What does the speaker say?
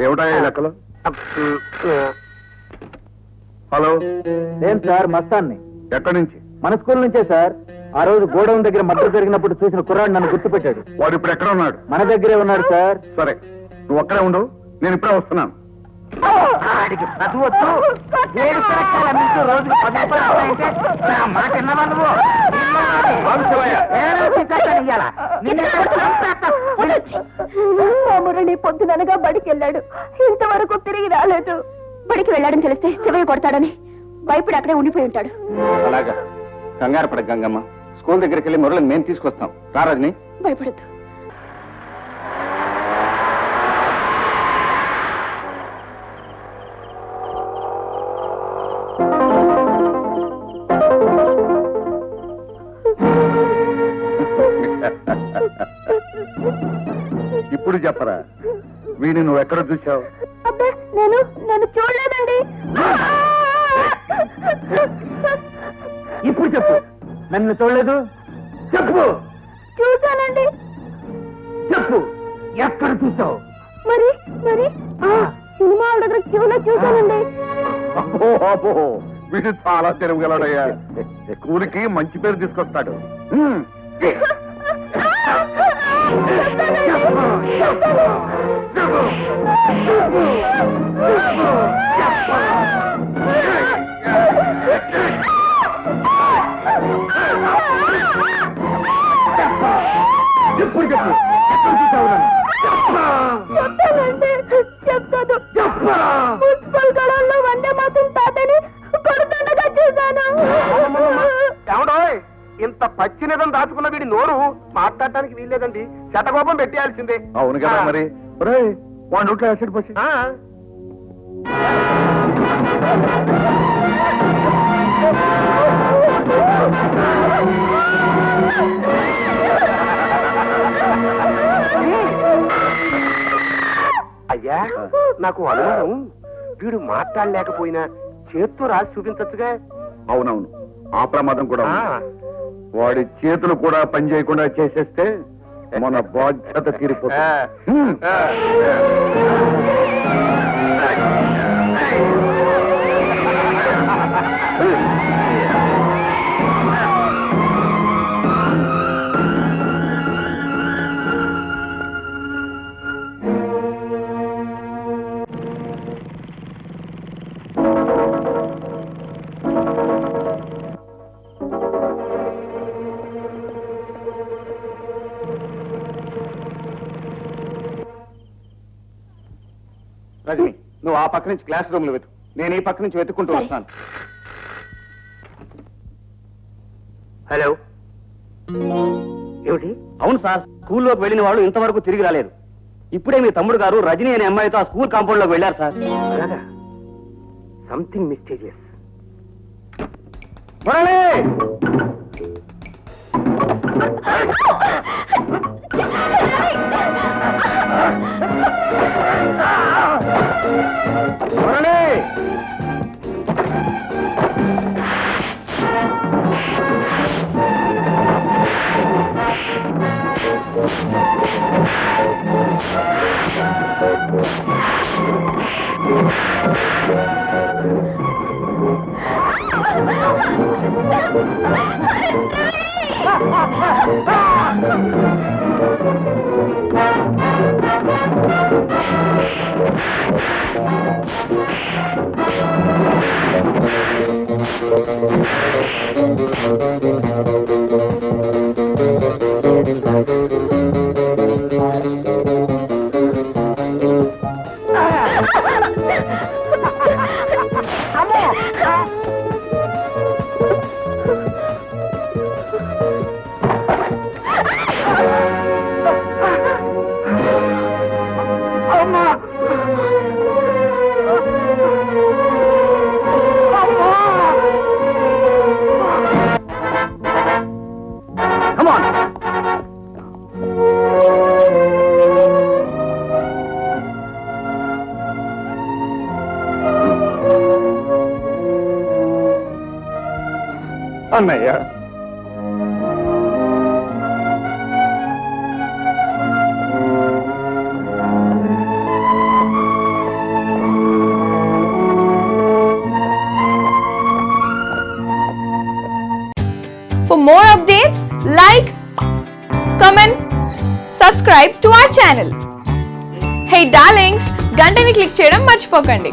ఏమిటా లెక్కలు? హలో, ఏం సార్ మస్తాన్ని? ఎక్కడి నుంచి? మన స్కూల్ నుంచే సార్. ఆ రోజు గోడౌన్ దగ్గర మద్దతు జరిగినప్పుడు చూసిన కుర్రాడు నన్ను గుర్తుపెట్టాడు. వాడు ఇప్పుడు ఎక్కడ ఉన్నాడు? మన దగ్గరే ఉన్నాడు సార్. సరే, నువ్వు ఒక్కడే ఉండు, నేను ఇప్పుడే వస్తున్నాను. చదువద్దు, 7 సంవత్సరాల నుంచి రోజుకు 10 రూపాయలు మాట మురళి పొద్దుననగా బడికి వెళ్ళాడు, ఇంతవరకు తిరిగి రాలేదు. బడికి వెళ్ళాడని తెలిస్తే శివయ్య కొడతాడని భయపడి అక్కడే ఉండిపోయి ఉంటాడు. అలాగా, కంగారు పడ గంగమ్మ. స్కూల్ దగ్గరికి వెళ్ళి మురళిని మేము తీసుకొస్తాం. రా రజని. భయపడద్దు. ఇప్పుడు చెప్పరా, వీడిని నువ్వు ఎక్కడ చూసావు? నేను చూడలేదండి. ఇప్పుడు చెప్పు, నన్ను చూడలేదు? చెప్పు. చూశానండి. చెప్పు, ఎక్కడ చూసావు? మరి సినిమా దగ్గర క్యూలో చూశానండి. అబ్బో అబ్బో, వీడు చాలా తెలుగుగలడయ్యా. స్కూల్కి మంచి పేరు తీసుకొస్తాడు. ఎప్పుడు చెప్పు, ఎక్కడ చూసావు నన్ను? చెప్తాను. మున్సిపల్ గడవల్లో వందే మాత్రం తాతని కొడుతుండగా చూశాను. ఇంత పచ్చి నిజం దాచుకున్న వీడి నోరు మాట్లాడటానికి వీల్లేదండి. శతకోపం పెట్టేయాల్సిందే. అవును కదా మరి. వాడి నోట్లో యాసిడ్ పోసి. అయ్యా, నాకు అనుమానం, వీడు మాట్లాడలేకపోయినా చేత్తో రాసి చూపించచ్చుగా. అవునవును, ఆ ప్రమాదం కూడా ఉంది. వాడి చేతులు కూడా పని చేయకుండా చేసేస్తే మన బాధ్యత తీరిపోతుంది. రజని, నువ్వు ఆ పక్క నుంచి క్లాస్ రూమ్ లో వెతుకు, నేను ఈ పక్క నుంచి వెతుక్కుంటూ వస్తాను. హలో, ఏమిటి? అవును సార్, స్కూల్లోకి వెళ్ళిన వాడు ఇంతవరకు తిరిగి రాలేదు. ఇప్పుడే మీ తమ్ముడు గారు రజనీ అనే అమ్మాయితో ఆ స్కూల్ కాంపౌండ్ లోకి వెళ్ళారు సార్. అలాగా, సంథింగ్ మిస్టీరియస్. అన్నయ్య, like, comment, subscribe to our channel. Hey darlings, గంటని click చేయడం మర్చిపోకండి.